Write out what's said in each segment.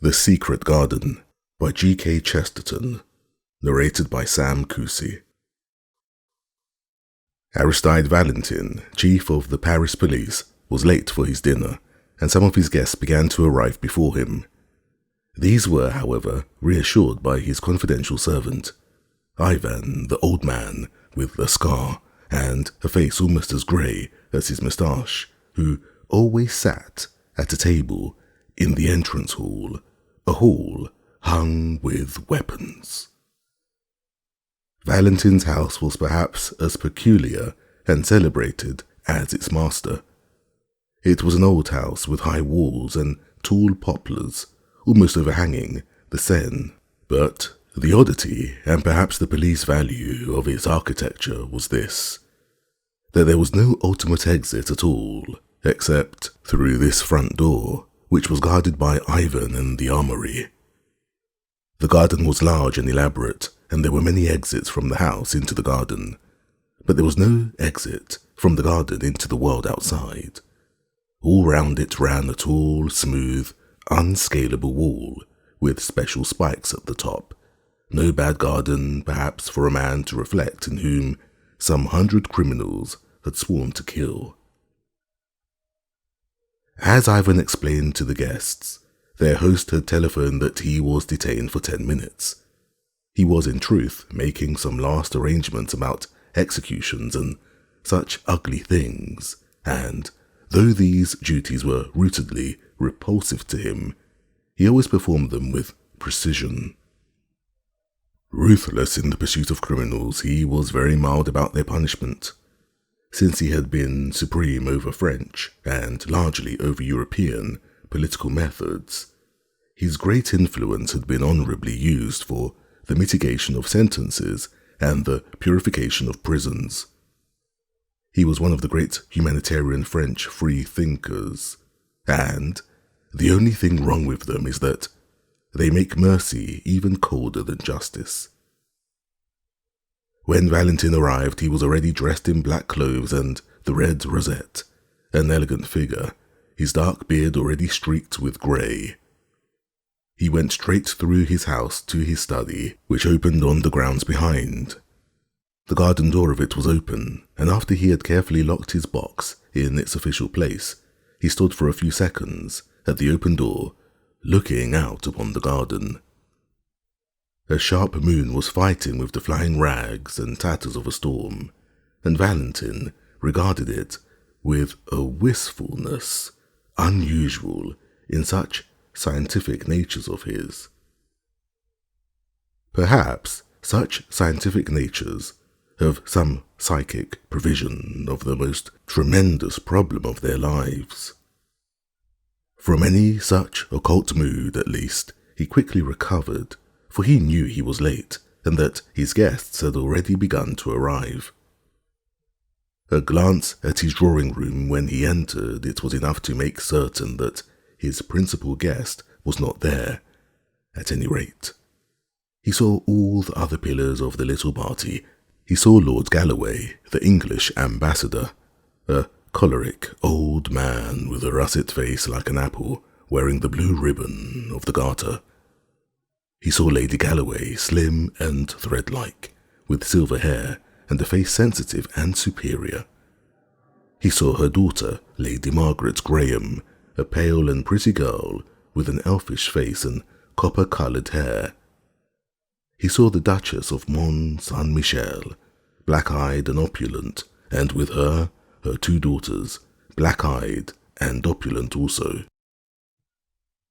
The Secret Garden by G.K. Chesterton, narrated by Sam Kusi. Aristide Valentin, chief of the Paris police, was late for his dinner, and some of his guests began to arrive before him. These were, however, reassured by his confidential servant, Ivan, the old man with a scar and a face almost as grey as his moustache, who always sat at a table in the entrance hall, a hall hung with weapons. Valentin's house was perhaps as peculiar and celebrated as its master. It was an old house with high walls and tall poplars, almost overhanging the Seine, but the oddity, and perhaps the police value of its architecture, was this: that there was no ultimate exit at all, except through this front door, which was guarded by Ivan and the armory. The garden was large and elaborate, and there were many exits from the house into the garden, but there was no exit from the garden into the world outside. All round it ran a tall, smooth, unscalable wall with special spikes at the top. No bad garden, perhaps, for a man to reflect in whom some 100 criminals had sworn to kill. As Ivan explained to the guests, their host had telephoned that he was detained for 10 minutes. He was, in truth, making some last arrangements about executions and such ugly things, and though these duties were rootedly repulsive to him, he always performed them with precision. Ruthless in the pursuit of criminals, he was very mild about their punishment. Since he had been supreme over French, and largely over European, political methods, his great influence had been honourably used for the mitigation of sentences and the purification of prisons. He was one of the great humanitarian French free thinkers, and the only thing wrong with them is that they make mercy even colder than justice. When Valentin arrived, he was already dressed in black clothes and the red rosette, an elegant figure, his dark beard already streaked with grey. He went straight through his house to his study, which opened on the grounds behind. The garden door of it was open, and after he had carefully locked his box in its official place, he stood for a few seconds at the open door, looking out upon the garden. A sharp moon was fighting with the flying rags and tatters of a storm, and Valentin regarded it with a wistfulness unusual in such scientific natures of his. Perhaps such scientific natures have some psychic prevision of the most tremendous problem of their lives. From any such occult mood, at least, he quickly recovered, for he knew he was late, and that his guests had already begun to arrive. A glance at his drawing room when he entered it was enough to make certain that his principal guest was not there, at any rate. He saw all the other pillars of the little party. He saw Lord Galloway, the English ambassador, a choleric old man with a russet face like an apple, wearing the blue ribbon of the Garter. He saw Lady Galloway, slim and thread-like, with silver hair and a face sensitive and superior. He saw her daughter, Lady Margaret Graham, a pale and pretty girl with an elfish face and copper-coloured hair. He saw the Duchess of Mont Saint-Michel, black-eyed and opulent, and with her 2 daughters, black-eyed and opulent also.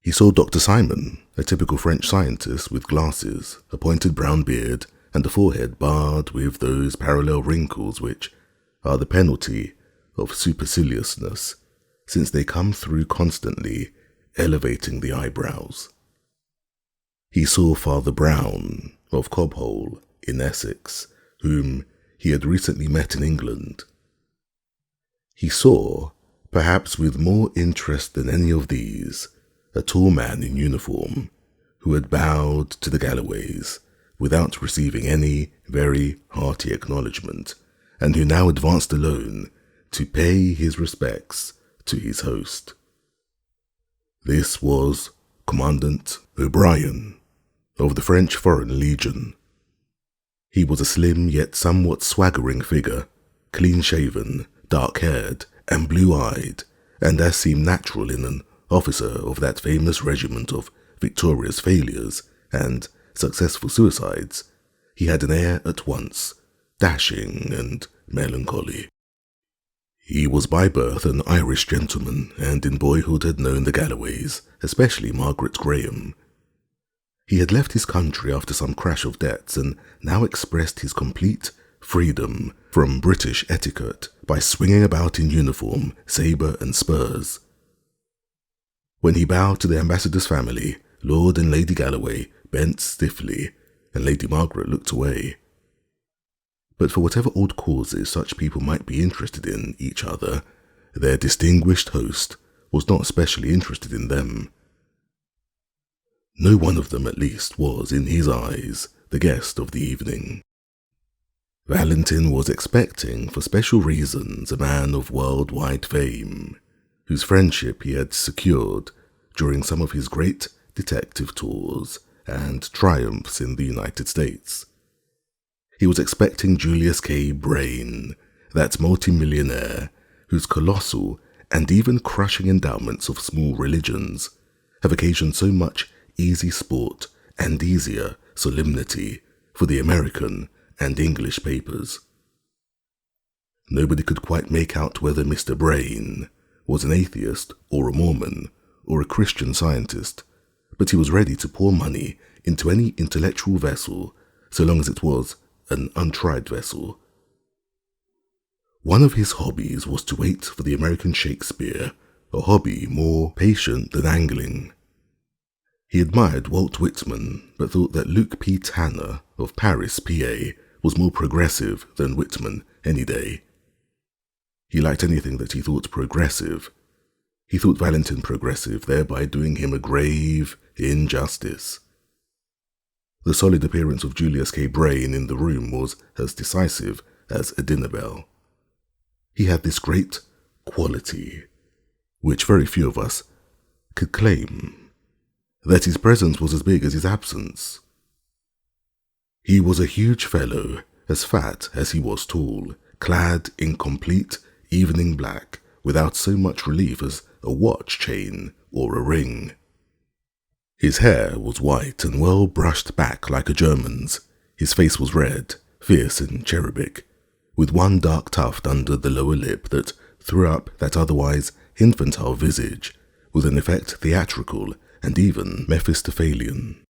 He saw Dr. Simon, a typical French scientist with glasses, a pointed brown beard, and a forehead barred with those parallel wrinkles which are the penalty of superciliousness, since they come through constantly, elevating the eyebrows. He saw Father Brown, of Cobhole, in Essex, whom he had recently met in England. He saw, perhaps with more interest than any of these, a tall man in uniform, who had bowed to the Galloways without receiving any very hearty acknowledgement, and who now advanced alone to pay his respects to his host. This was Commandant O'Brien, of the French Foreign Legion. He was a slim yet somewhat swaggering figure, clean-shaven, dark-haired, and blue-eyed, and as seemed natural in an officer of that famous regiment of victorious failures and successful suicides, he had an air at once dashing and melancholy. He was by birth an Irish gentleman, and in boyhood had known the Galloways, especially Margaret Graham. He had left his country after some crash of debts, and now expressed his complete freedom from British etiquette by swinging about in uniform, sabre and spurs. When he bowed to the ambassador's family, Lord and Lady Galloway bent stiffly, and Lady Margaret looked away. But for whatever odd causes such people might be interested in each other, their distinguished host was not especially interested in them. No one of them, at least, was, in his eyes, the guest of the evening. Valentin was expecting, for special reasons, a man of worldwide fame, whose friendship he had secured during some of his great detective tours and triumphs in the United States. He was expecting Julius K. Brain, that multimillionaire whose colossal and even crushing endowments of small religions have occasioned so much easy sport and easier solemnity for the American and English papers. Nobody could quite make out whether Mr. Brain was an atheist or a Mormon or a Christian Scientist, but he was ready to pour money into any intellectual vessel so long as it was an untried vessel. One of his hobbies was to wait for the American Shakespeare, a hobby more patient than angling. He admired Walt Whitman, but thought that Luke P. Tanner of Paris, PA, was more progressive than Whitman any day. He liked anything that he thought progressive. He thought Valentin progressive, thereby doing him a grave injustice. The solid appearance of Julius K. Brain in the room was as decisive as a dinner bell. He had this great quality, which very few of us could claim, that his presence was as big as his absence. He was a huge fellow, as fat as he was tall, clad in complete evening black, without so much relief as a watch chain or a ring. His hair was white and well brushed back like a German's. His face was red, fierce and cherubic, with one dark tuft under the lower lip that threw up that otherwise infantile visage with an effect theatrical and even Mephistophelian.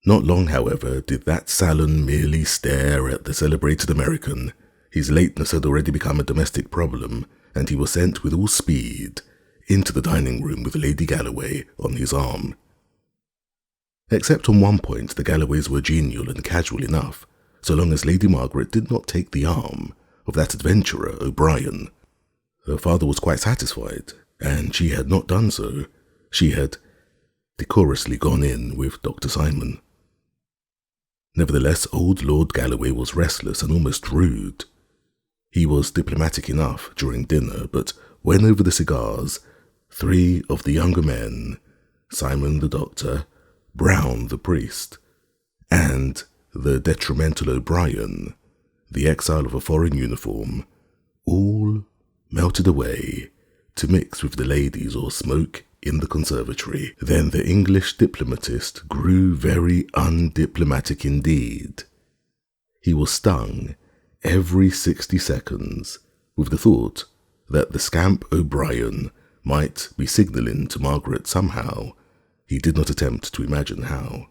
Not long, however, did that salon merely stare at the celebrated American. His lateness had already become a domestic problem, and he was sent with all speed into the dining room with Lady Galloway on his arm. Except on one point, the Galloways were genial and casual enough, so long as Lady Margaret did not take the arm of that adventurer O'Brien. Her father was quite satisfied, and she had not done so. She had decorously gone in with Dr. Simon. Nevertheless, old Lord Galloway was restless and almost rude. He was diplomatic enough during dinner, but when over the cigars, three of the younger men, Simon the doctor, Brown the priest, and the detrimental O'Brien, the exile of a foreign uniform, all melted away to mix with the ladies or smoke in the conservatory. Then the English diplomatist grew very undiplomatic indeed. He was stung every 60 seconds with the thought that the scamp O'Brien might be signalling to Margaret somehow. He did not attempt to imagine how.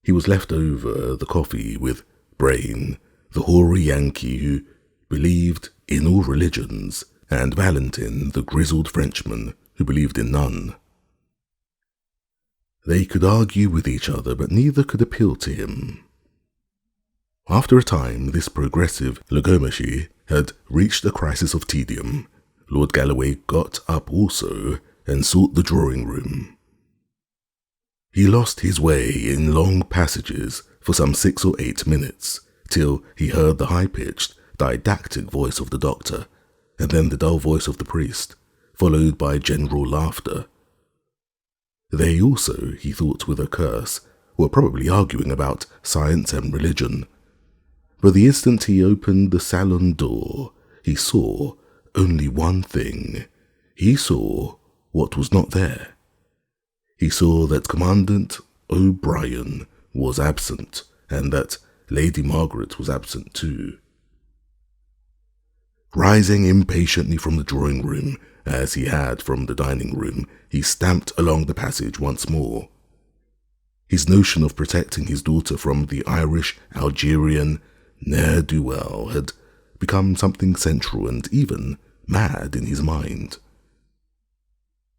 He was left over the coffee with Brain, the hoary Yankee who believed in all religions, and Valentin, the grizzled Frenchman who believed in none. They could argue with each other, but neither could appeal to him. After a time, this progressive logomachy had reached a crisis of tedium. Lord Galloway got up also and sought the drawing-room. He lost his way in long passages for some 6 or 8 minutes, till he heard the high-pitched, didactic voice of the doctor, and then the dull voice of the priest, followed by general laughter. They also, he thought with a curse, were probably arguing about science and religion. But the instant he opened the salon door, he saw only one thing. He saw what was not there. He saw that Commandant O'Brien was absent, and that Lady Margaret was absent too. Rising impatiently from the drawing room, as he had from the dining room, he stamped along the passage once more. His notion of protecting his daughter from the Irish-Algerian ne'er-do-well had become something central and even mad in his mind.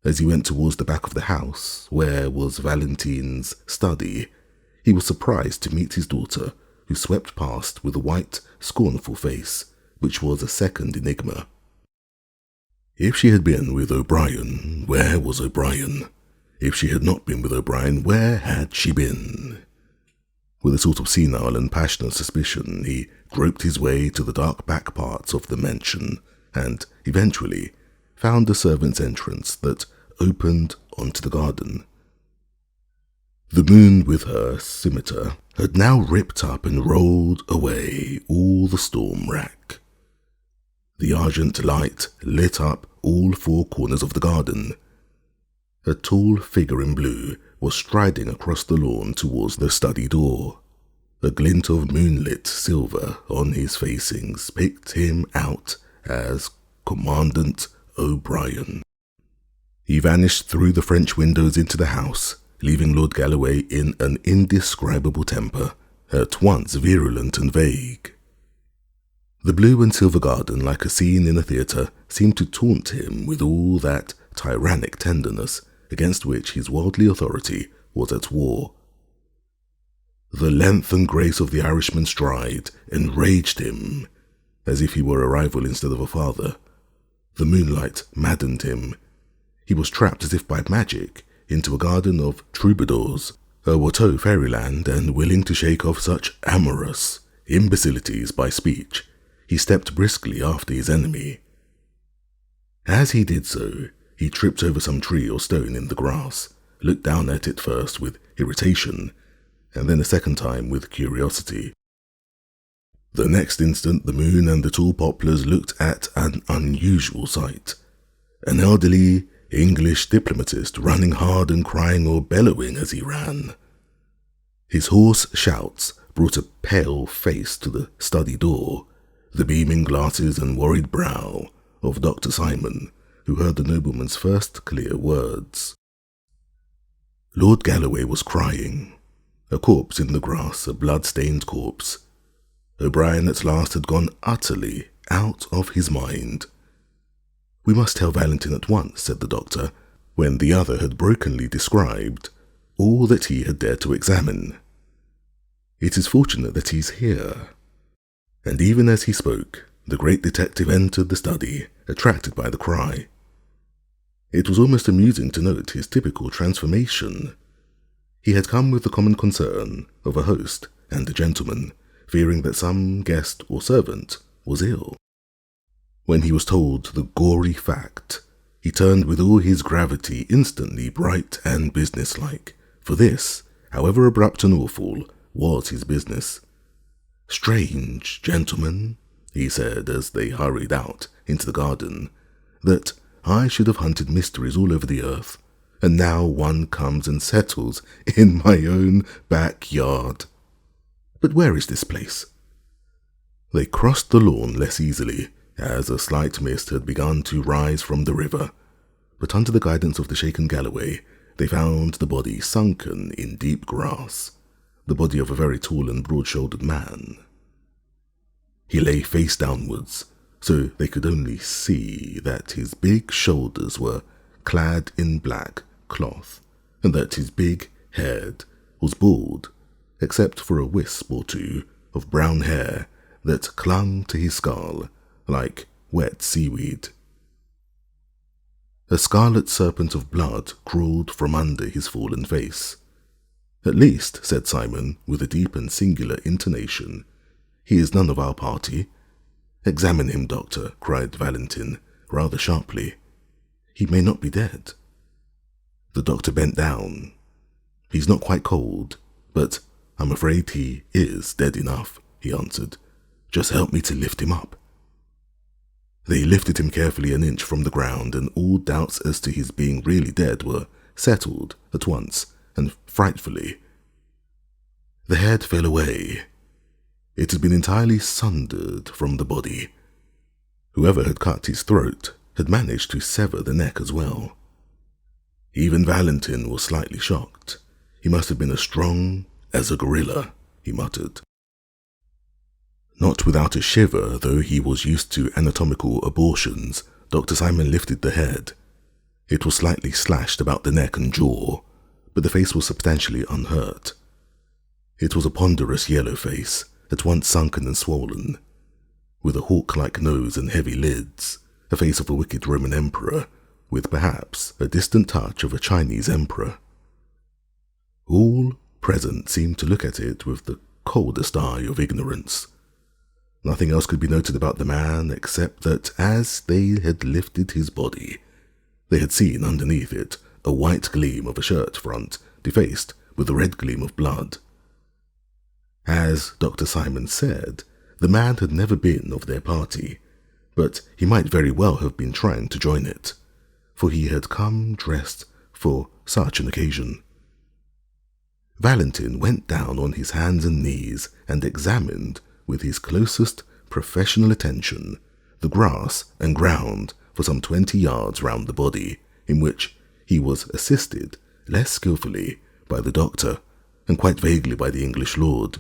As he went towards the back of the house, where was Valentin's study, he was surprised to meet his daughter, who swept past with a white, scornful face, which was a second enigma. If she had been with O'Brien, where was O'Brien? If she had not been with O'Brien, where had she been? With a sort of senile and passionate suspicion, he groped his way to the dark back parts of the mansion, and eventually found the servants' entrance that opened onto the garden. The moon with her scimitar had now ripped up and rolled away all the storm rack. The argent light lit up all four corners of the garden. A tall figure in blue was striding across the lawn towards the study door. A glint of moonlit silver on his facings picked him out as Commandant O'Brien. He vanished through the French windows into the house, leaving Lord Galloway in an indescribable temper, at once virulent and vague. The blue and silver garden, like a scene in a theatre, seemed to taunt him with all that tyrannic tenderness against which his worldly authority was at war. The length and grace of the Irishman's stride enraged him, as if he were a rival instead of a father. The moonlight maddened him. He was trapped as if by magic into a garden of troubadours, a Watteau fairyland, and willing to shake off such amorous imbecilities by speech, he stepped briskly after his enemy. As he did so, he tripped over some tree or stone in the grass, looked down at it first with irritation, and then a second time with curiosity. The next instant the moon and the tall poplars looked at an unusual sight. An elderly English diplomatist running hard and crying or bellowing as he ran. His hoarse shouts brought a pale face to the study door, the beaming glasses and worried brow of Dr. Simon, who heard the nobleman's first clear words. Lord Galloway was crying. A corpse in the grass, a blood-stained corpse. O'Brien at last had gone utterly out of his mind. "We must tell Valentin at once," said the doctor, when the other had brokenly described all that he had dared to examine. "It is fortunate that he's here." And even as he spoke, the great detective entered the study, attracted by the cry. It was almost amusing to note his typical transformation. He had come with the common concern of a host and a gentleman, fearing that some guest or servant was ill. When he was told the gory fact, he turned with all his gravity instantly bright and businesslike, for this, however abrupt and awful, was his business. "Strange, gentlemen," he said as they hurried out into the garden, "that I should have hunted mysteries all over the earth, and now one comes and settles in my own backyard. But where is this place?" They crossed the lawn less easily, as a slight mist had begun to rise from the river, but under the guidance of the shaken Galloway, they found the body sunken in deep grass, the body of a very tall and broad-shouldered man. He lay face downwards, so they could only see that his big shoulders were clad in black cloth, and that his big head was bald, except for a wisp or two of brown hair that clung to his skull like wet seaweed. A scarlet serpent of blood crawled from under his fallen face. "At least," said Simon, with a deep and singular intonation, "he is none of our party." "Examine him, doctor," cried Valentin, rather sharply. "He may not be dead." The doctor bent down. "He's not quite cold, but I'm afraid he is dead enough," he answered. "Just help me to lift him up." They lifted him carefully an inch from the ground, and all doubts as to his being really dead were settled at once and frightfully. The head fell away. It had been entirely sundered from the body. Whoever had cut his throat had managed to sever the neck as well. Even Valentin was slightly shocked. "He must have been as strong as a gorilla," he muttered. Not without a shiver, though he was used to anatomical abortions, Dr. Simon lifted the head. It was slightly slashed about the neck and jaw, but the face was substantially unhurt. It was a ponderous yellow face, at once sunken and swollen, with a hawk-like nose and heavy lids, a face of a wicked Roman emperor, with perhaps a distant touch of a Chinese emperor. All present seemed to look at it with the coldest eye of ignorance. Nothing else could be noted about the man except that as they had lifted his body, they had seen underneath it a white gleam of a shirt front defaced with a red gleam of blood. As Dr. Simon said, the man had never been of their party, but he might very well have been trying to join it, for he had come dressed for such an occasion. Valentin went down on his hands and knees and examined, with his closest professional attention, the grass and ground for some 20 yards round the body, in which he was assisted less skilfully by the doctor and quite vaguely by the English lord.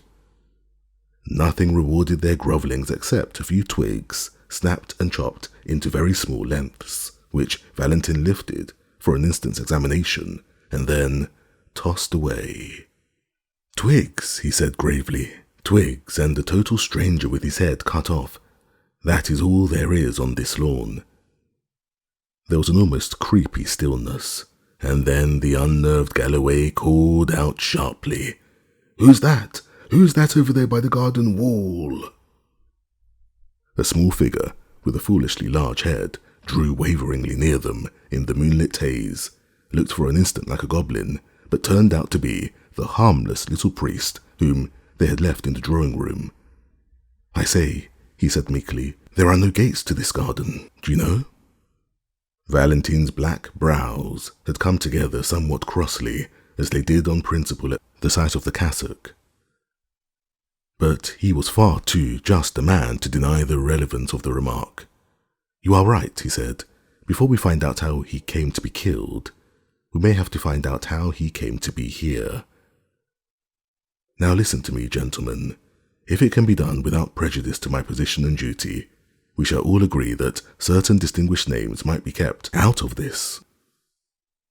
Nothing rewarded their grovellings except a few twigs, snapped and chopped into very small lengths, which Valentin lifted for an instant's examination and then tossed away. "Twigs," he said gravely. "Twigs, and a total stranger with his head cut off. That is all there is on this lawn." There was an almost creepy stillness, and then the unnerved Galloway called out sharply, "Who's that? Who's that over there by the garden wall?" A small figure, with a foolishly large head, drew waveringly near them in the moonlit haze, looked for an instant like a goblin, but turned out to be the harmless little priest whom they had left in the drawing-room. "I say," he said meekly, "there are no gates to this garden, do you know?" Valentin's black brows had come together somewhat crossly, as they did on principle at the sight of the cassock. But he was far too just a man to deny the relevance of the remark. "You are right," he said. "Before we find out how he came to be killed, we may have to find out how he came to be here. Now listen to me, gentlemen. If it can be done without prejudice to my position and duty, we shall all agree that certain distinguished names might be kept out of this.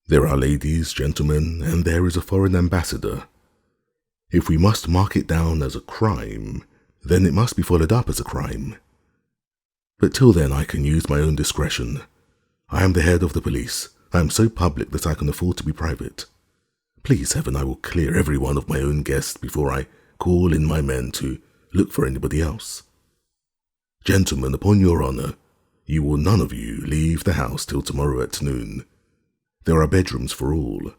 There are ladies, gentlemen, and there is a foreign ambassador. If we must mark it down as a crime, then it must be followed up as a crime. But till then I can use my own discretion. I am the head of the police. I am so public that I can afford to be private. Please heaven, I will clear every one of my own guests before I call in my men to look for anybody else. Gentlemen, upon your honour, you will none of you leave the house till tomorrow at noon. There are bedrooms for all.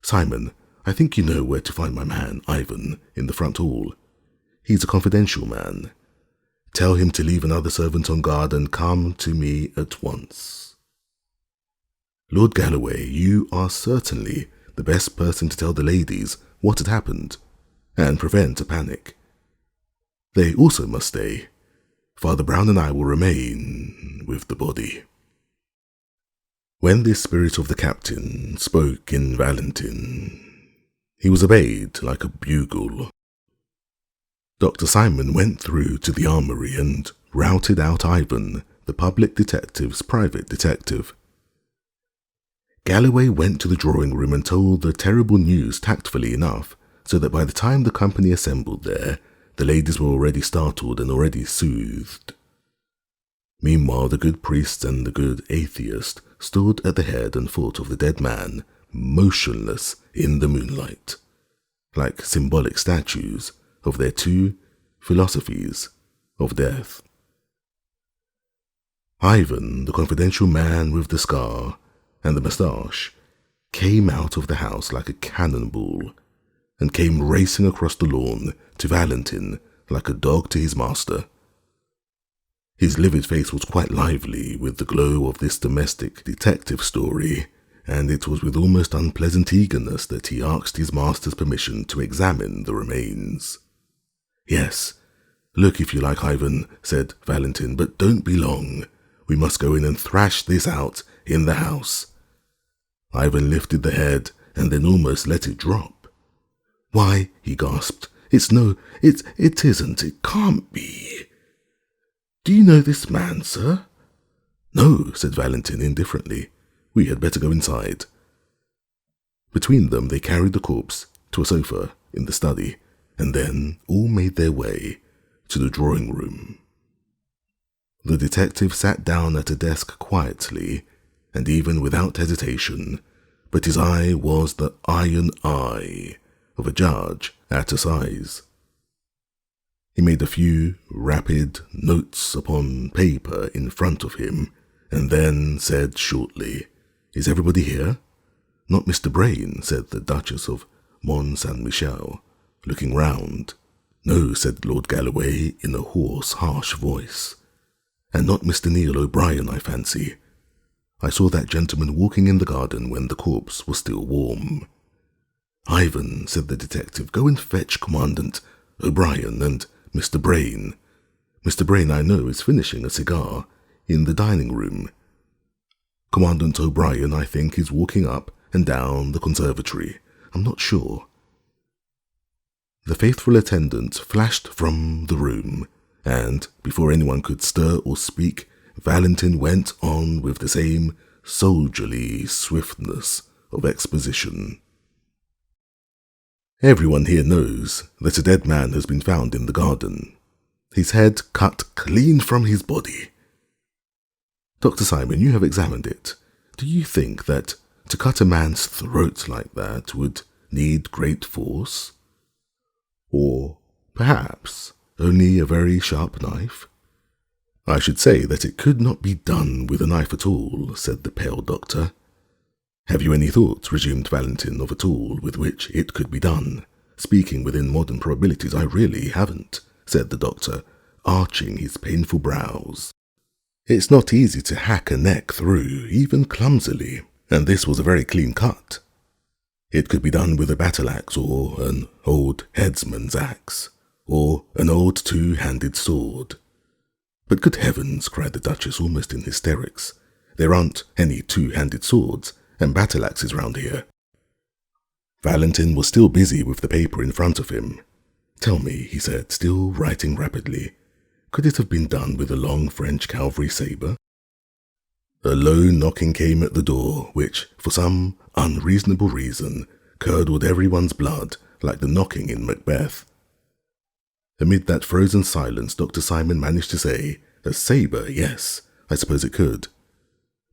Simon, I think you know where to find my man, Ivan, in the front hall. He's a confidential man. Tell him to leave another servant on guard and come to me at once. Lord Galloway, you are certainly the best person to tell the ladies what had happened and prevent a panic. They also must stay. Father Brown and I will remain with the body." When this spirit of the captain spoke in Valentin, he was obeyed like a bugle. Dr. Simon went through to the armory and routed out Ivan, the public detective's private detective. Galloway went to the drawing-room and told the terrible news tactfully enough, so that by the time the company assembled there, the ladies were already startled and already soothed. Meanwhile, the good priest and the good atheist stood at the head and foot of the dead man, motionless in the moonlight, like symbolic statues of their two philosophies of death. Ivan, the confidential man with the scar and the moustache, came out of the house like a cannonball and came racing across the lawn to Valentin like a dog to his master. His livid face was quite lively with the glow of this domestic detective story, and it was with almost unpleasant eagerness that he asked his master's permission to examine the remains. "Yes, look if you like, Ivan," said Valentin, "but don't be long. We must go in and thrash this out in the house." Ivan lifted the head and then almost let it drop. "Why," he gasped, it isn't, it can't be. Do you know this man, sir?" "No," said Valentin indifferently. "We had better go inside." Between them they carried the corpse to a sofa in the study, and then all made their way to the drawing room. The detective sat down at a desk quietly, and even without hesitation, but his eye was the iron eye of a judge at assize. He made a few rapid notes upon paper in front of him, and then said shortly, "Is everybody here?" "Not Mr. Brain," said the Duchess of Mont Saint-Michel, looking round. "No," said Lord Galloway in a hoarse, harsh voice. "And not Mr. Neil O'Brien, I fancy. I saw that gentleman walking in the garden when the corpse was still warm." "Ivan," said the detective, "go and fetch Commandant O'Brien and Mr. Brain. Mr. Brain, I know, is finishing a cigar in the dining room. Commandant O'Brien, I think, is walking up and down the conservatory. I'm not sure." The faithful attendant flashed from the room, and, before anyone could stir or speak, Valentin went on with the same soldierly swiftness of exposition. "Everyone here knows that a dead man has been found in the garden, his head cut clean from his body. Dr. Simon, you have examined it. Do you think that to cut a man's throat like that would need great force? Or, perhaps, only a very sharp knife?" "I should say that it could not be done with a knife at all," said the pale doctor. "Have you any thought," resumed Valentin, "of a tool with which it could be done? Speaking within modern probabilities, I really haven't," said the doctor, arching his painful brows. "It's not easy to hack a neck through, even clumsily, and this was a very clean cut. It could be done with a battle-axe or an old headsman's axe, or an old two-handed sword." "But good heavens," cried the Duchess almost in hysterics, "there aren't any two-handed swords and battle-axes round here." Valentin was still busy with the paper in front of him. "Tell me," he said, still writing rapidly, "could it have been done with a long French cavalry sabre?" A low knocking came at the door, which, for some unreasonable reason, curdled everyone's blood like the knocking in Macbeth. Amid that frozen silence, Dr. Simon managed to say, "A sabre, yes, I suppose it could."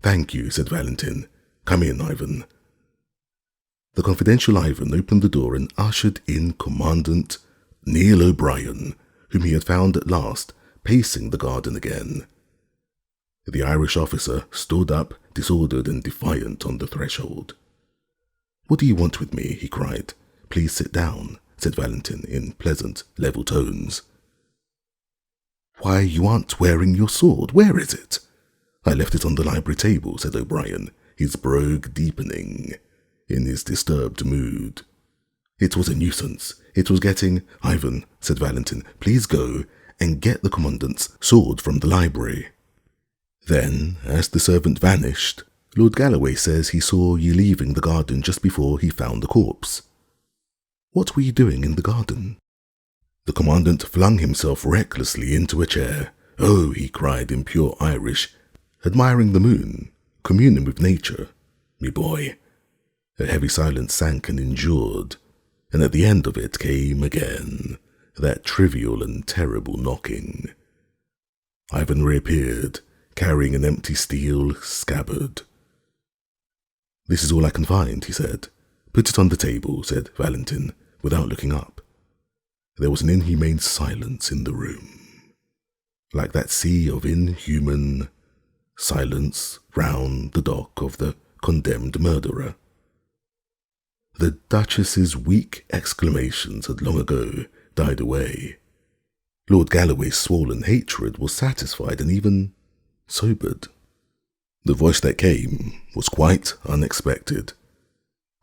"Thank you," said Valentin. "Come in, Ivan." The confidential Ivan opened the door and ushered in Commandant Neil O'Brien, whom he had found at last pacing the garden again. The Irish officer stood up, disordered and defiant, on the threshold. "What do you want with me?" he cried. "Please sit down," said Valentin in pleasant, level tones. "Why, you aren't wearing your sword. Where is it?" "I left it on the library table," said O'Brien, his brogue deepening in his disturbed mood. "It was a nuisance. It was getting—" "Ivan," said Valentin, "please go and get the Commandant's sword from the library." Then, as the servant vanished, "Lord Galloway says he saw you leaving the garden just before he found the corpse. What were you doing in the garden?" The Commandant flung himself recklessly into a chair. "Oh," he cried in pure Irish, "admiring the moon, communing with nature, me boy." A heavy silence sank and endured, and at the end of it came again that trivial and terrible knocking. Ivan reappeared, carrying an empty steel scabbard. "This is all I can find," he said. "Put it on the table," said Valentin, without looking up. There was an inhumane silence in the room, like that sea of inhuman silence round the dock of the condemned murderer. The Duchess's weak exclamations had long ago died away. Lord Galloway's swollen hatred was satisfied and even sobered. The voice that came was quite unexpected.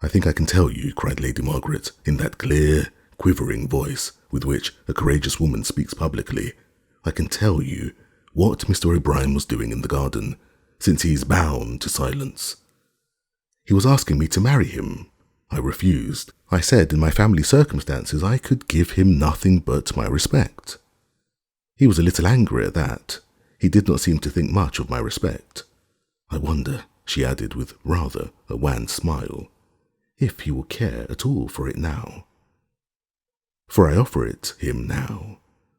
"I think I can tell you," cried Lady Margaret, in that clear, quivering voice with which a courageous woman speaks publicly. "I can tell you what Mr. O'Brien was doing in the garden, since he is bound to silence. He was asking me to marry him. I refused. I said in my family circumstances I could give him nothing but my respect. He was a little angry at that. He did not seem to think much of my respect. I wonder," she added with rather a wan smile, "if he will care at all for it now. For I offer it him now.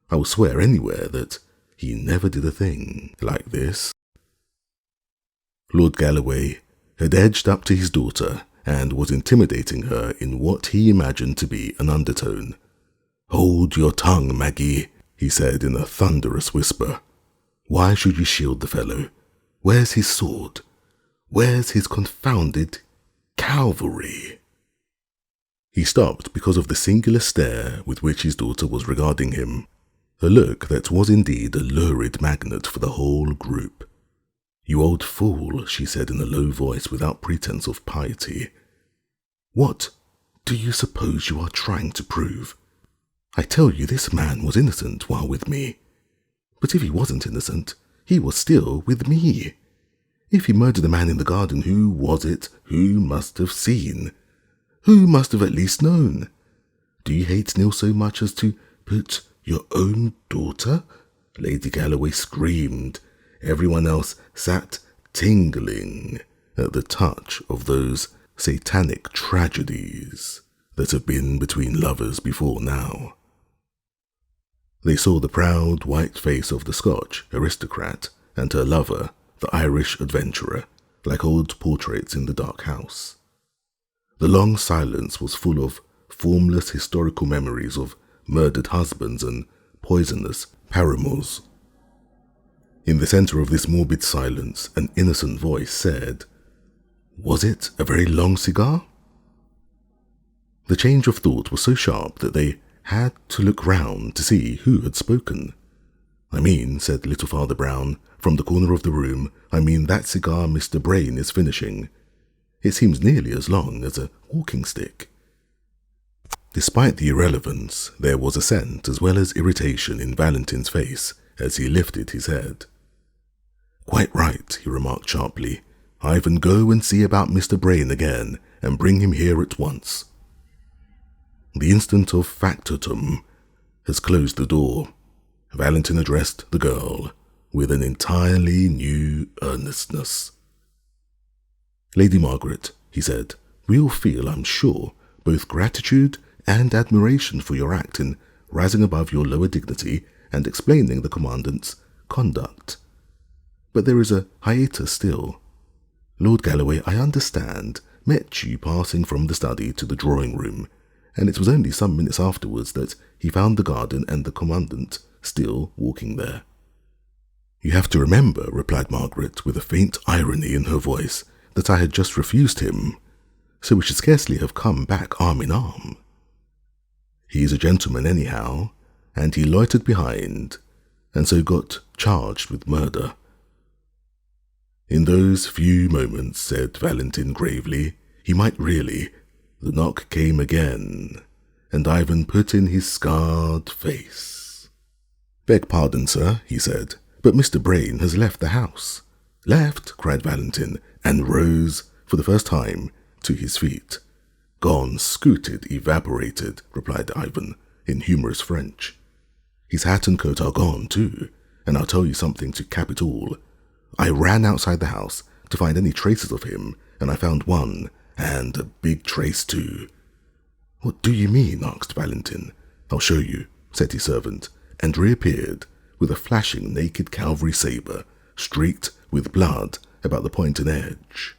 I will swear anywhere that he never did a thing like this." Lord Galloway had edged up to his daughter and was intimidating her in what he imagined to be an undertone. "Hold your tongue, Maggie," he said in a thunderous whisper. "Why should you shield the fellow? Where's his sword? Where's his confounded cavalry?" He stopped because of the singular stare with which his daughter was regarding him, a look that was indeed a lurid magnet for the whole group. "You old fool," she said in a low voice without pretense of piety. "What do you suppose you are trying to prove? I tell you this man was innocent while with me. But if he wasn't innocent, he was still with me. If he murdered a man in the garden, who was it? Who must have seen? Who must have at least known? Do you hate Neil so much as to put your own daughter?" Lady Galloway screamed. Everyone else sat tingling at the touch of those satanic tragedies that have been between lovers before now. They saw the proud white face of the Scotch aristocrat and her lover, the Irish adventurer, like old portraits in the dark house. The long silence was full of formless historical memories of murdered husbands and poisonous paramours. In the centre of this morbid silence, an innocent voice said, "Was it a very long cigar?" The change of thought was so sharp that they had to look round to see who had spoken. "I mean," said little Father Brown, from the corner of the room, "I mean that cigar Mr. Brain is finishing. It seems nearly as long as a walking stick." Despite the irrelevance, there was assent as well as irritation in Valentin's face as he lifted his head. "Quite right," he remarked sharply. "Ivan, go and see about Mr. Brain again, and bring him here at once. The instant of factotum has closed the door." Valentin addressed the girl with an entirely new earnestness. "Lady Margaret," he said, "we all feel, I'm sure, both gratitude and admiration for your act in rising above your lower dignity and explaining the Commandant's conduct. But there is a hiatus still. Lord Galloway, I understand, met you passing from the study to the drawing-room, and it was only some minutes afterwards that he found the garden and the Commandant still walking there." "You have to remember," replied Margaret, with a faint irony in her voice, "that I had just refused him, so we should scarcely have come back arm in arm. He is a gentleman anyhow, and he loitered behind, and so got charged with murder." "In those few moments," said Valentin gravely, "he might really—" The knock came again, and Ivan put in his scarred face. "Beg pardon, sir," he said, "but Mr. Brain has left the house." "Left?" cried Valentin, and rose, for the first time, to his feet. "Gone, scooted, evaporated," replied Ivan, in humorous French. "His hat and coat are gone, too, and I'll tell you something to cap it all. I ran outside the house to find any traces of him, and I found one, and a big trace too." "What do you mean?" asked Valentin. "I'll show you," said his servant, and reappeared with a flashing naked cavalry sabre, streaked with blood about the point and edge.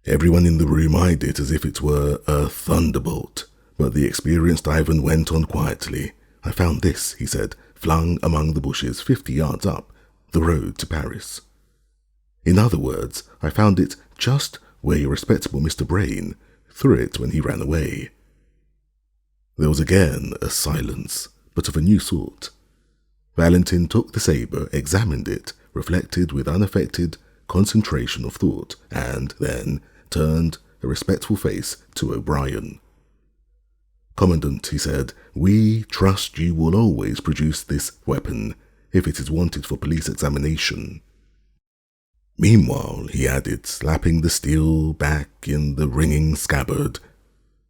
Everyone in the room eyed it as if it were a thunderbolt, but the experienced Ivan went on quietly. "I found this," he said, flung among the bushes 50 yards up the road to Paris. "In other words, I found it just where your respectable Mr. Brain threw it when he ran away. There was again a silence, but of a new sort. Valentin took the sabre, examined it, reflected with unaffected concentration of thought, and then turned a respectful face to O'Brien. "Commandant," he said, "we trust you will always produce this weapon if it is wanted for police examination." "Meanwhile," he added, slapping the steel back in the ringing scabbard,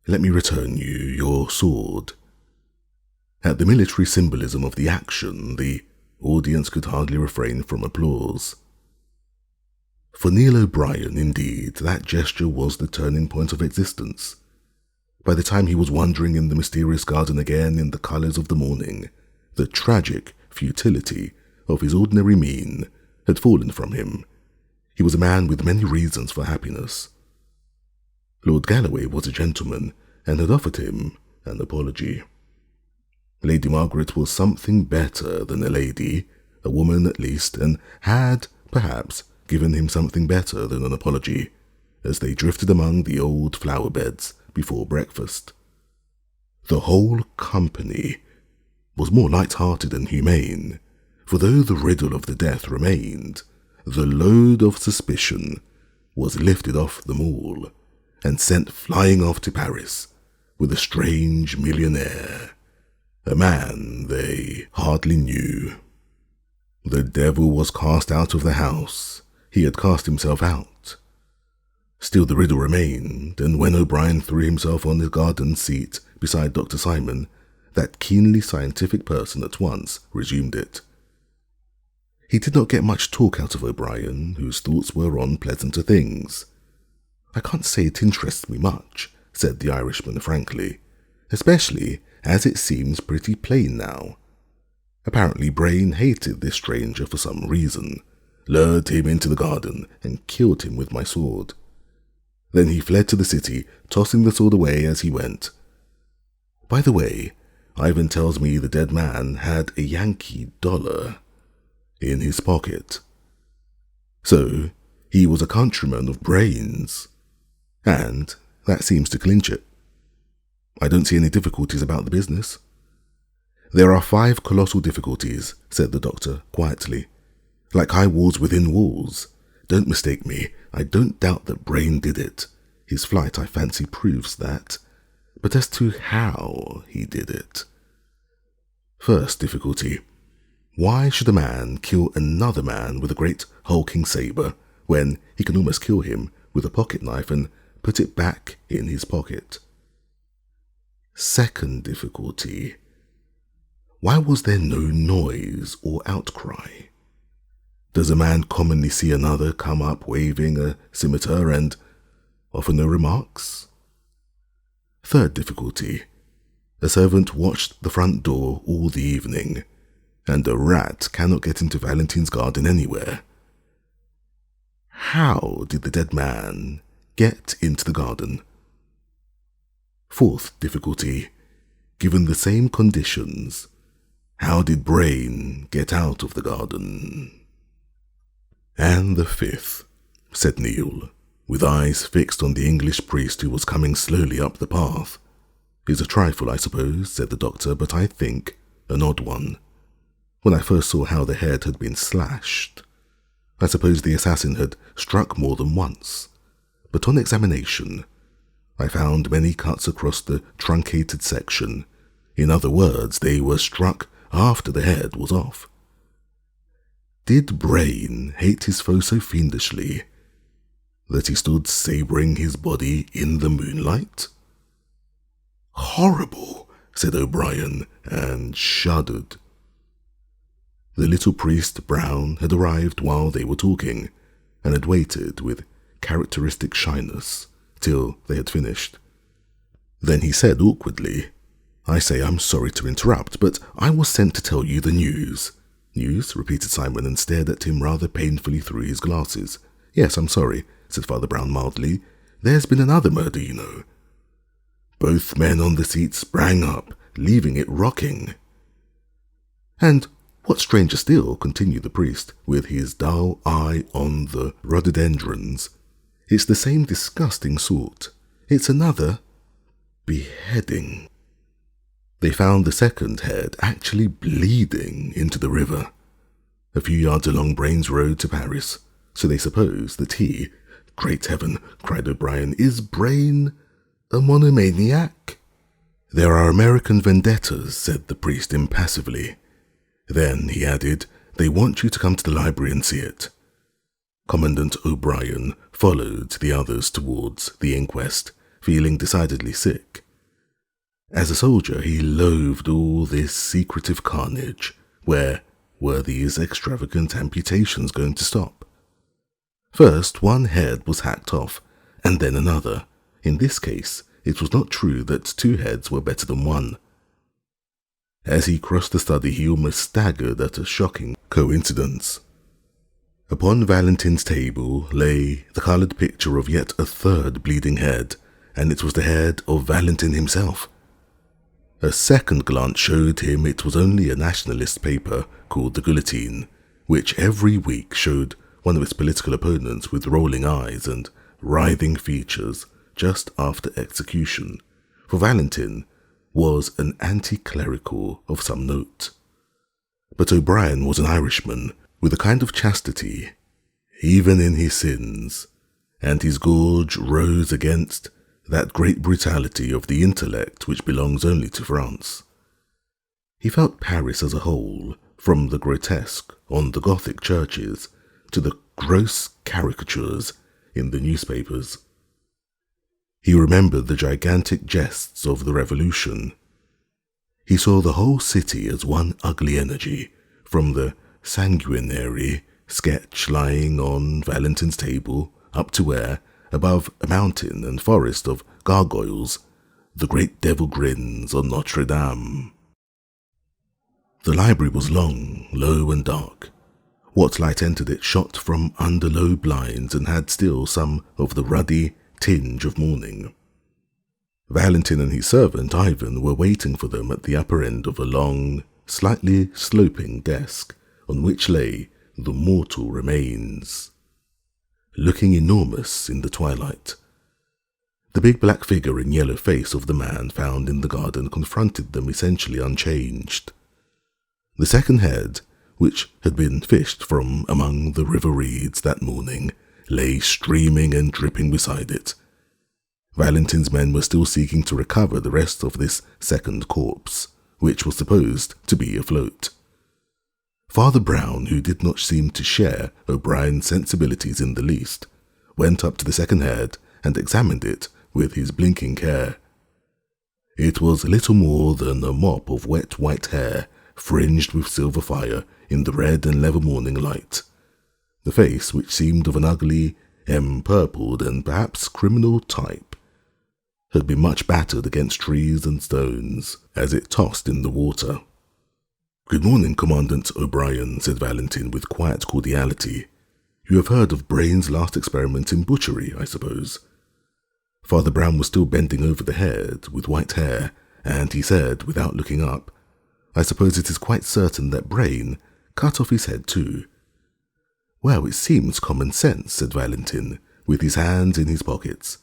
"let me return you your sword." At the military symbolism of the action, the audience could hardly refrain from applause. For Neil O'Brien, indeed, that gesture was the turning point of existence. By the time he was wandering in the mysterious garden again in the colours of the morning, the tragic futility of his ordinary mien had fallen from him. He was a man with many reasons for happiness. Lord Galloway was a gentleman and had offered him an apology. Lady Margaret was something better than a lady, a woman at least, and had, perhaps, given him something better than an apology, as they drifted among the old flower beds before breakfast. The whole company was more light-hearted and humane, for though the riddle of the death remained, the load of suspicion was lifted off them all, and sent flying off to Paris with a strange millionaire, a man they hardly knew. The devil was cast out of the house. He had cast himself out. Still the riddle remained, and when O'Brien threw himself on the garden seat beside Dr. Simon, that keenly scientific person at once resumed it. He did not get much talk out of O'Brien, whose thoughts were on pleasanter things. "I can't say it interests me much," said the Irishman frankly, "especially as it seems pretty plain now. Apparently Brain hated this stranger for some reason, lured him into the garden, and killed him with my sword. Then he fled to the city, tossing the sword away as he went. By the way, Ivan tells me the dead man had a Yankee dollar in his pocket. So, he was a countryman of Brain's, and that seems to clinch it. I don't see any difficulties about the business." "There are 5 colossal difficulties," said the doctor quietly, "like high walls within walls. Don't mistake me, I don't doubt that Brain did it. His flight, I fancy, proves that. But as to how he did it. First difficulty. Why should a man kill another man with a great hulking sabre, when he can almost kill him with a pocket knife and put it back in his pocket? Second difficulty. Why was there no noise or outcry? Does a man commonly see another come up waving a scimitar and offer no remarks? Third difficulty. A servant watched the front door all the evening, and a rat cannot get into Valentin's garden anywhere. How did the dead man get into the garden? Fourth difficulty. Given the same conditions, how did Brain get out of the garden? And the fifth, said Neil, with eyes fixed on the English priest who was coming slowly up the path, is a trifle, I suppose, said the doctor, but I think an odd one. When I first saw how the head had been slashed, I suppose the assassin had struck more than once, but on examination, I found many cuts across the truncated section. In other words, they were struck after the head was off. Did Brain hate his foe so fiendishly that he stood sabring his body in the moonlight? Horrible, said O'Brien, and shuddered. The little priest Brown had arrived while they were talking, and had waited with characteristic shyness till they had finished. Then he said awkwardly, I say I'm sorry to interrupt, but I was sent to tell you the news. News? Repeated Simon, and stared at him rather painfully through his glasses. Yes, I'm sorry, said Father Brown mildly. There's been another murder, you know. Both men on the seat sprang up, leaving it rocking. And what's stranger still, continued the priest, with his dull eye on the rhododendrons, it's the same disgusting sort. It's another beheading. They found the second head actually bleeding into the river, a few yards along Brain's road to Paris, so they suppose that he— Great heaven, cried O'Brien, is Brain a monomaniac? There are American vendettas, said the priest impassively. Then, he added, they want you to come to the library and see it. Commandant O'Brien followed the others towards the inquest, feeling decidedly sick. As a soldier, he loathed all this secretive carnage. Where were these extravagant amputations going to stop? First, one head was hacked off, and then another. In this case, it was not true that two heads were better than one. As he crossed the study, he almost staggered at a shocking coincidence. Upon Valentin's table lay the coloured picture of yet a third bleeding head, and it was the head of Valentin himself. A second glance showed him it was only a nationalist paper called the Guillotine, which every week showed one of its political opponents with rolling eyes and writhing features just after execution, for Valentin was an anti-clerical of some note. But O'Brien was an Irishman with a kind of chastity, even in his sins, and his gorge rose against that great brutality of the intellect which belongs only to France. He felt Paris as a whole, from the grotesque on the Gothic churches to the gross caricatures in the newspapers. He remembered the gigantic jests of the Revolution. He saw the whole city as one ugly energy, from the sanguinary sketch lying on Valentin's table up to where, above a mountain and forest of gargoyles, the great devil grins on Notre Dame. The library was long, low and dark. What light entered it shot from under low blinds and had still some of the ruddy tinge of morning. Valentin and his servant Ivan were waiting for them at the upper end of a long, slightly sloping desk on which lay the mortal remains, looking enormous in the twilight. The big black figure and yellow face of the man found in the garden confronted them essentially unchanged. The second head, which had been fished from among the river reeds that morning, lay streaming and dripping beside it. Valentin's men were still seeking to recover the rest of this second corpse, which was supposed to be afloat. Father Brown, who did not seem to share O'Brien's sensibilities in the least, went up to the second head and examined it with his blinking care. It was little more than a mop of wet white hair, fringed with silver fire in the red and leather morning light. The face, which seemed of an ugly, empurpled and perhaps criminal type, had been much battered against trees and stones as it tossed in the water. "Good morning, Commandant O'Brien," said Valentin with quiet cordiality. "You have heard of Brain's last experiment in butchery, I suppose?" Father Brown was still bending over the head with white hair, and he said, without looking up, "I suppose it is quite certain that Brain cut off his head too." "Well, it seems common sense," said Valentin, with his hands in his pockets.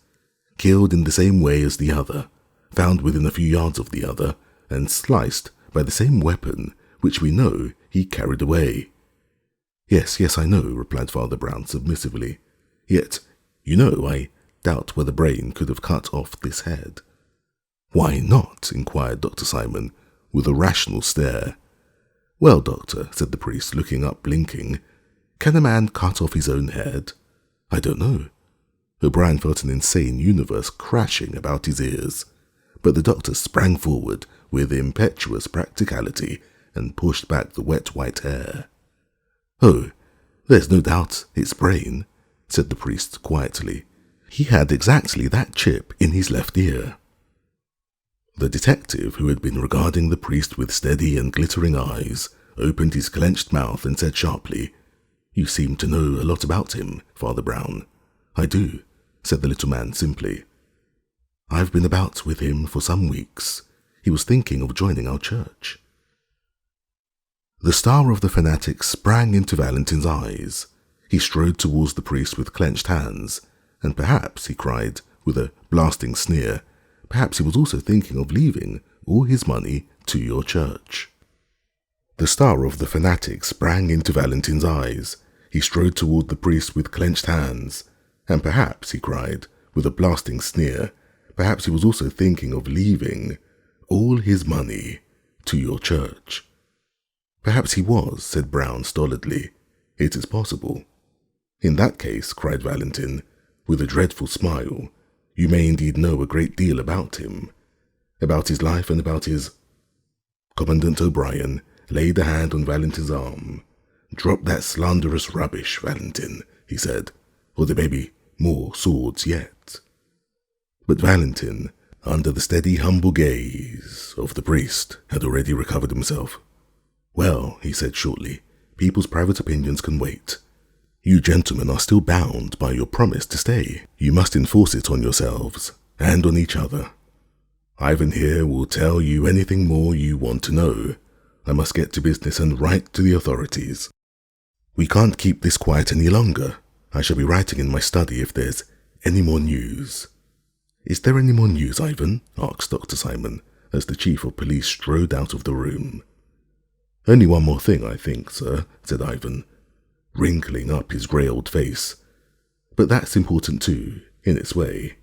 "Killed in the same way as the other, found within a few yards of the other, and sliced by the same weapon which we know he carried away." Yes, I know," replied Father Brown submissively. "Yet, I doubt whether Brain could have cut off this head." "Why not?" inquired Dr. Simon, with a rational stare. "Well, Doctor," said the priest, looking up blinking, "can a man cut off his own head? I don't know." O'Brien felt an insane universe crashing about his ears, but the doctor sprang forward with impetuous practicality and pushed back the wet white hair. "Oh, there's no doubt it's Brain," said the priest quietly. "He had exactly that chip in his left ear." The detective, who had been regarding the priest with steady and glittering eyes, opened his clenched mouth and said sharply, "You seem to know a lot about him, Father Brown." "I do," said the little man simply. "I've been about with him for some weeks. He was thinking of joining our church." The star of the fanatic sprang into Valentin's eyes. He strode towards the priest with clenched hands, and perhaps, he cried, with a blasting sneer, perhaps he was also thinking of leaving all his money to your church. The star of the fanatic sprang into Valentin's eyes. He strode toward the priest with clenched hands. And perhaps, he cried, with a blasting sneer, perhaps he was also thinking of leaving all his money to your church. Perhaps he was, said Brown stolidly. It is possible. In that case, cried Valentin, with a dreadful smile, you may indeed know a great deal about him, about his life and about his... Commandant O'Brien laid a hand on Valentin's arm. Drop that slanderous rubbish, Valentin, he said, or there may be more swords yet. But Valentin, under the steady, humble gaze of the priest, had already recovered himself. Well, he said shortly, people's private opinions can wait. You gentlemen are still bound by your promise to stay. You must enforce it on yourselves and on each other. Ivan here will tell you anything more you want to know. I must get to business and write to the authorities. We can't keep this quiet any longer. I shall be writing in my study if there's any more news. Is there any more news, Ivan? Asked Dr. Simon, as the chief of police strode out of the room. Only one more thing, I think, sir, said Ivan, wrinkling up his grey old face. But that's important too, in its way.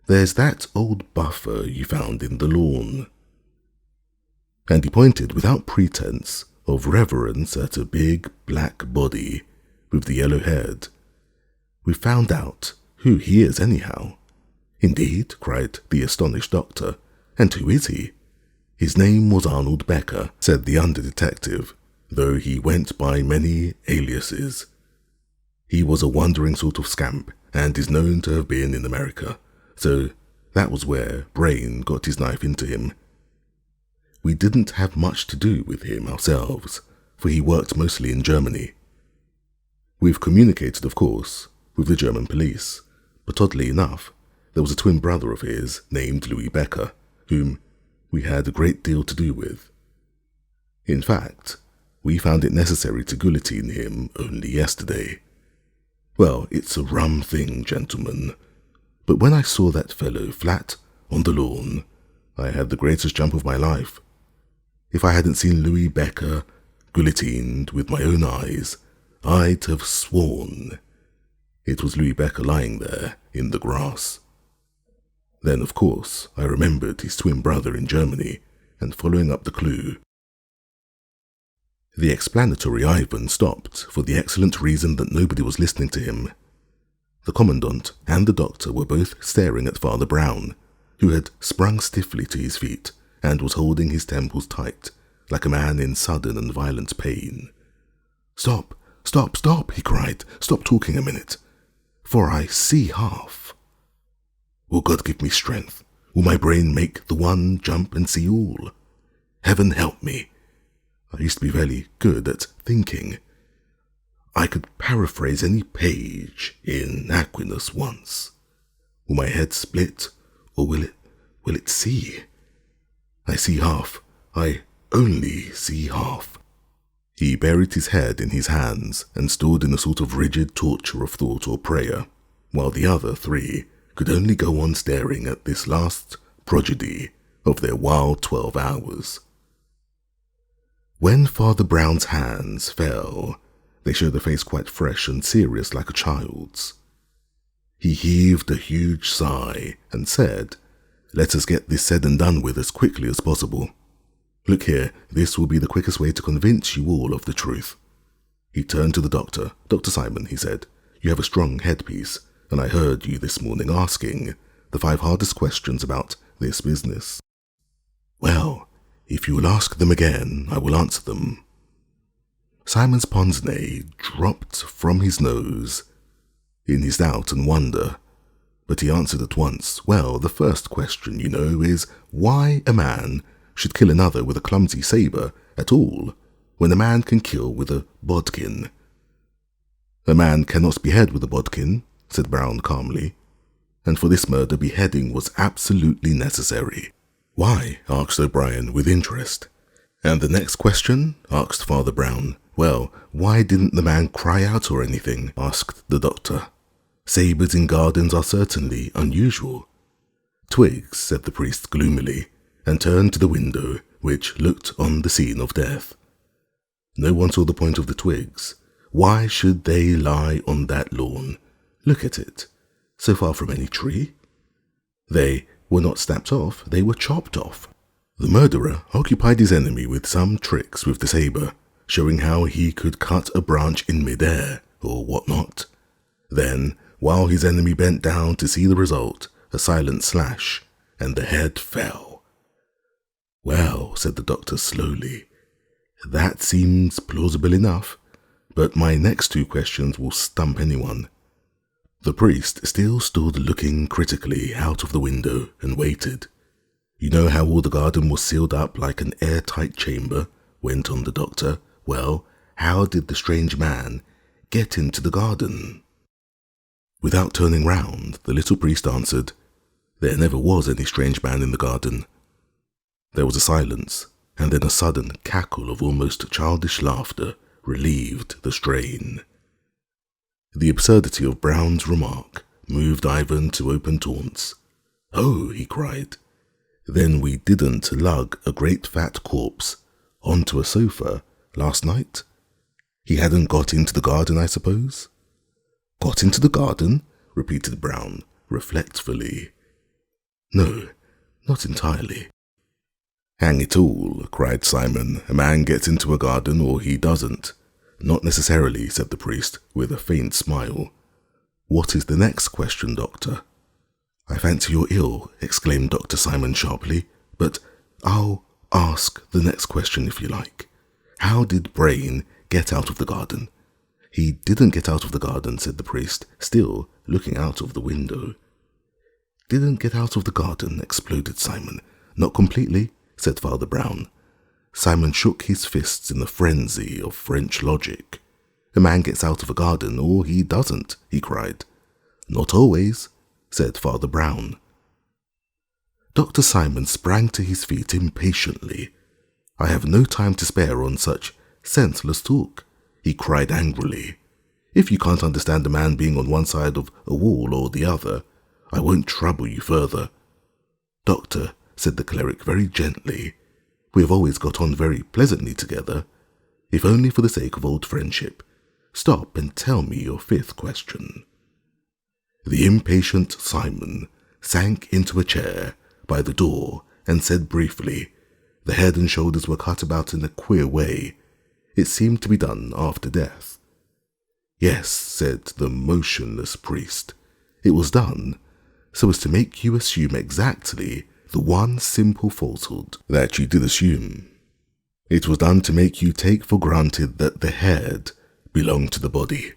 There's that old buffer you found in the lawn. And he pointed without pretense of reverence at a big black body with the yellow head. We found out who he is anyhow. Indeed, cried the astonished doctor. And who is he? His name was Arnold Becker, said the under-detective, though he went by many aliases. He was a wandering sort of scamp, and is known to have been in America, so that was where Brain got his knife into him. We didn't have much to do with him ourselves, for he worked mostly in Germany. We've communicated, of course, with the German police, but oddly enough, there was a twin brother of his named Louis Becker, whom we had a great deal to do with. In fact, we found it necessary to guillotine him only yesterday. Well, it's a rum thing, gentlemen, but when I saw that fellow flat on the lawn, I had the greatest jump of my life. If I hadn't seen Louis Becker guillotined with my own eyes, I'd have sworn it was Louis Becker lying there in the grass. Then, of course, I remembered his twin brother in Germany, and following up the clue. The explanatory Ivan stopped for the excellent reason that nobody was listening to him. The commandant and the doctor were both staring at Father Brown, who had sprung stiffly to his feet and was holding his temples tight, like a man in sudden and violent pain. Stop, stop, stop, he cried. Stop talking a minute, for I see half. Will God give me strength? Will my brain make the one jump and see all? Heaven help me. I used to be very good at thinking. I could paraphrase any page in Aquinas once. Will my head split, or will it see? I see half. I only see half. He buried his head in his hands and stood in a sort of rigid torture of thought or prayer, while the other three could only go on staring at this last prodigy of their wild 12 hours. When Father Brown's hands fell, they showed a face quite fresh and serious like a child's. He heaved a huge sigh and said, "Let us get this said and done with as quickly as possible. Look here, this will be the quickest way to convince you all of the truth." He turned to the doctor. "Dr. Simon," he said, "you have a strong headpiece, and I heard you this morning asking the 5 hardest questions about this business. Well, if you will ask them again, I will answer them." Simon's pince-nez dropped from his nose in his doubt and wonder, but he answered at once. "Well, the first question, you know, is why a man should kill another with a clumsy sabre at all, when a man can kill with a bodkin." "A man cannot behead with a bodkin," said Brown calmly, "and for this murder beheading was absolutely necessary." "Why?" asked O'Brien with interest. "And the next question?" asked Father Brown. "Well, why didn't the man cry out or anything?" asked the doctor. Sabres in gardens are certainly unusual. Twigs, said the priest gloomily, and turned to the window which looked on the scene of death. No one saw the point of the twigs. Why should they lie on that lawn? Look at it. So far from any tree. They were not snapped off, they were chopped off. The murderer occupied his enemy with some tricks with the sabre, showing how he could cut a branch in mid-air, or what not. Then, while his enemy bent down to see the result, a silent slash, and the head fell. Well, said the doctor slowly, that seems plausible enough, but my next two questions will stump anyone. The priest still stood looking critically out of the window and waited. You know how all the garden was sealed up like an airtight chamber, went on the doctor. Well, how did the strange man get into the garden? Without turning round, the little priest answered, there never was any strange man in the garden. There was a silence, and then a sudden cackle of almost childish laughter relieved the strain. The absurdity of Brown's remark moved Ivan to open taunts. Oh, he cried, then we didn't lug a great fat corpse onto a sofa last night? He hadn't got into the garden, I suppose? Got into the garden? Repeated Brown, reflectively. No, not entirely. Hang it all, cried Simon, a man gets into a garden or he doesn't. Not necessarily, said the priest, with a faint smile. What is the next question, Doctor? I fancy you're ill, exclaimed Dr. Simon sharply, but I'll ask the next question if you like. How did Brain get out of the garden? He didn't get out of the garden, said the priest, still looking out of the window. Didn't get out of the garden, exploded Simon. Not completely, said Father Brown. Simon shook his fists in the frenzy of French logic. A man gets out of a garden, or he doesn't, he cried. Not always, said Father Brown. Dr. Simon sprang to his feet impatiently. I have no time to spare on such senseless talk, he cried angrily. If you can't understand a man being on one side of a wall or the other, I won't trouble you further. Doctor, said the cleric very gently, we have always got on very pleasantly together, if only for the sake of old friendship. Stop and tell me your fifth question. The impatient Simon sank into a chair by the door and said briefly, the head and shoulders were cut about in a queer way. It seemed to be done after death. Yes, said the motionless priest, it was done so as to make you assume exactly the one simple falsehood that you did assume. It was done to make you take for granted that the head belonged to the body.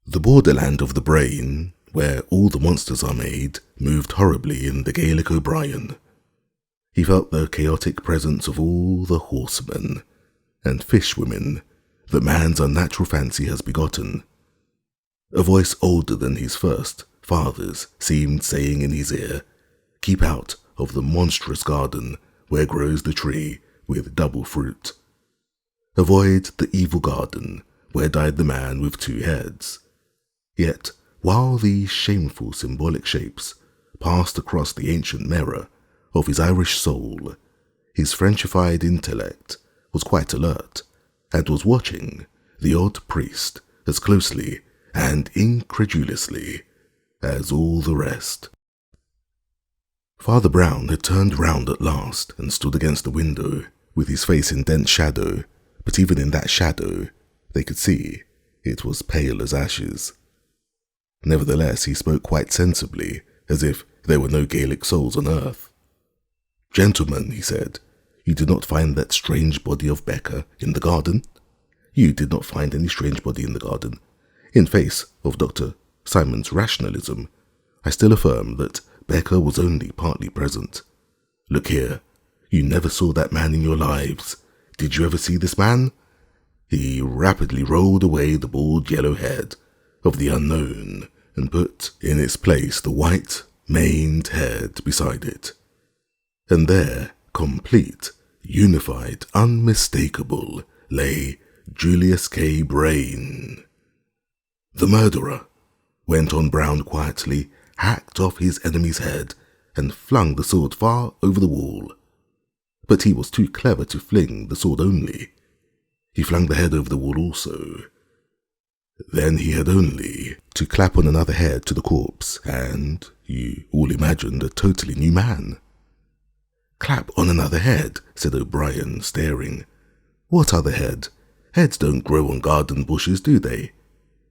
The borderland of the brain, where all the monsters are made, moved horribly in the Gaelic O'Brien. He felt the chaotic presence of all the horsemen and fishwomen that man's unnatural fancy has begotten. A voice older than his first father's seemed saying in his ear, keep out of the monstrous garden where grows the tree with double fruit. Avoid the evil garden where died the man with two heads. Yet, while these shameful symbolic shapes passed across the ancient mirror of his Irish soul, his Frenchified intellect was quite alert, and was watching the odd priest as closely and incredulously as all the rest. Father Brown had turned round at last and stood against the window, with his face in dense shadow, but even in that shadow they could see it was pale as ashes. Nevertheless, he spoke quite sensibly, as if there were no Gaelic souls on earth. Gentlemen, he said, you did not find that strange body of Becca in the garden? You did not find any strange body in the garden. In face of Dr. Simon's rationalism, I still affirm that Becca was only partly present. Look here, you never saw that man in your lives. Did you ever see this man? He rapidly rolled away the bald yellow head of the unknown and put in its place the white, maned head beside it. And there, complete, unified, unmistakable, lay Julius K. Brain. The murderer, went on Brown quietly, hacked off his enemy's head, and flung the sword far over the wall. But he was too clever to fling the sword only. He flung the head over the wall also. Then he had only to clap on another head to the corpse, and you all imagined a totally new man. "Clap on another head," said O'Brien, staring. "What other head? Heads don't grow on garden bushes, do they?"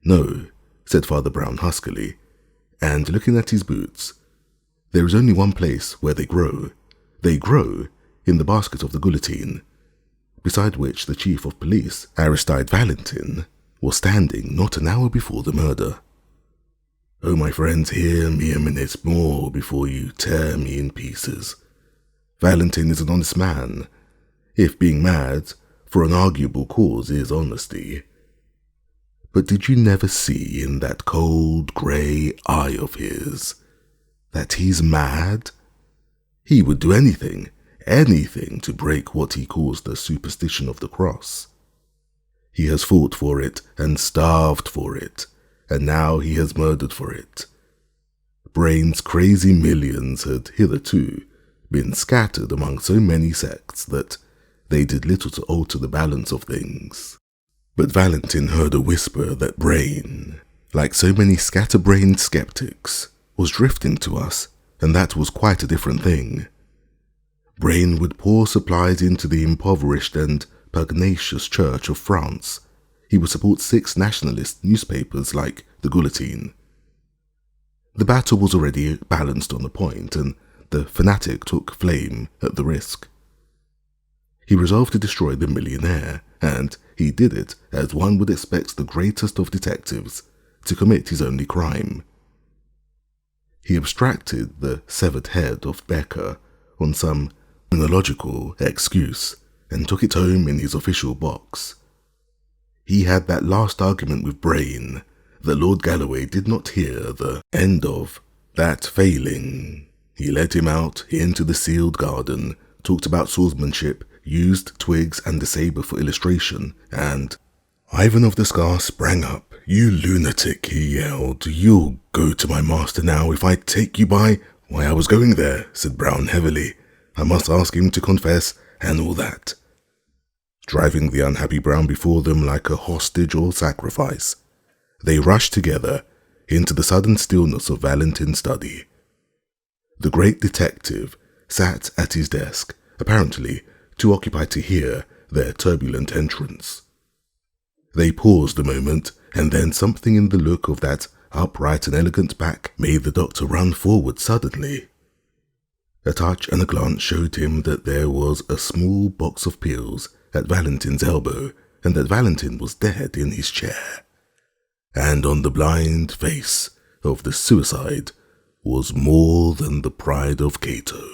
"No," said Father Brown huskily, and looking at his boots. "There is only one place where they grow. They grow in the basket of the guillotine, beside which the chief of police, Aristide Valentin, was standing not an hour before the murder. Oh, my friends, hear me a minute more before you tear me in pieces. Valentin is an honest man, if being mad for an arguable cause is honesty. But did you never see in that cold, grey eye of his that he's mad? He would do anything to break what he calls the superstition of the cross. He has fought for it and starved for it, and now he has murdered for it. Brain's crazy millions had hitherto been scattered among so many sects that they did little to alter the balance of things. But Valentin heard a whisper that Brain, like so many scatterbrained skeptics, was drifting to us, and that was quite a different thing. Brain would pour supplies into the impoverished and pugnacious Church of France. He would support 6 nationalist newspapers like the Guillotine. The battle was already balanced on the point, and the fanatic took flame at the risk. He resolved to destroy the millionaire, and he did it as one would expect the greatest of detectives to commit his only crime. He abstracted the severed head of Becker on some chronological excuse and took it home in his official box. He had that last argument with Brain that Lord Galloway did not hear the end of. That failing, he led him out into the sealed garden, talked about swordsmanship, used twigs and a sabre for illustration, and Ivan of the Scar sprang up. "You lunatic," he yelled. "You'll go to my master now if I take you by—" "Why, I was going there," said Brown heavily. "I must ask him to confess and all that," driving the unhappy Brown before them like a hostage or sacrifice. They rushed together into the sudden stillness of Valentin's study. The great detective sat at his desk, apparently too occupied to hear their turbulent entrance. They paused a moment, and then something in the look of that upright and elegant back made the doctor run forward suddenly. A touch and a glance showed him that there was a small box of pills at Valentin's elbow, and that Valentin was dead in his chair. And on the blind face of the suicide was more than the pride of Cato.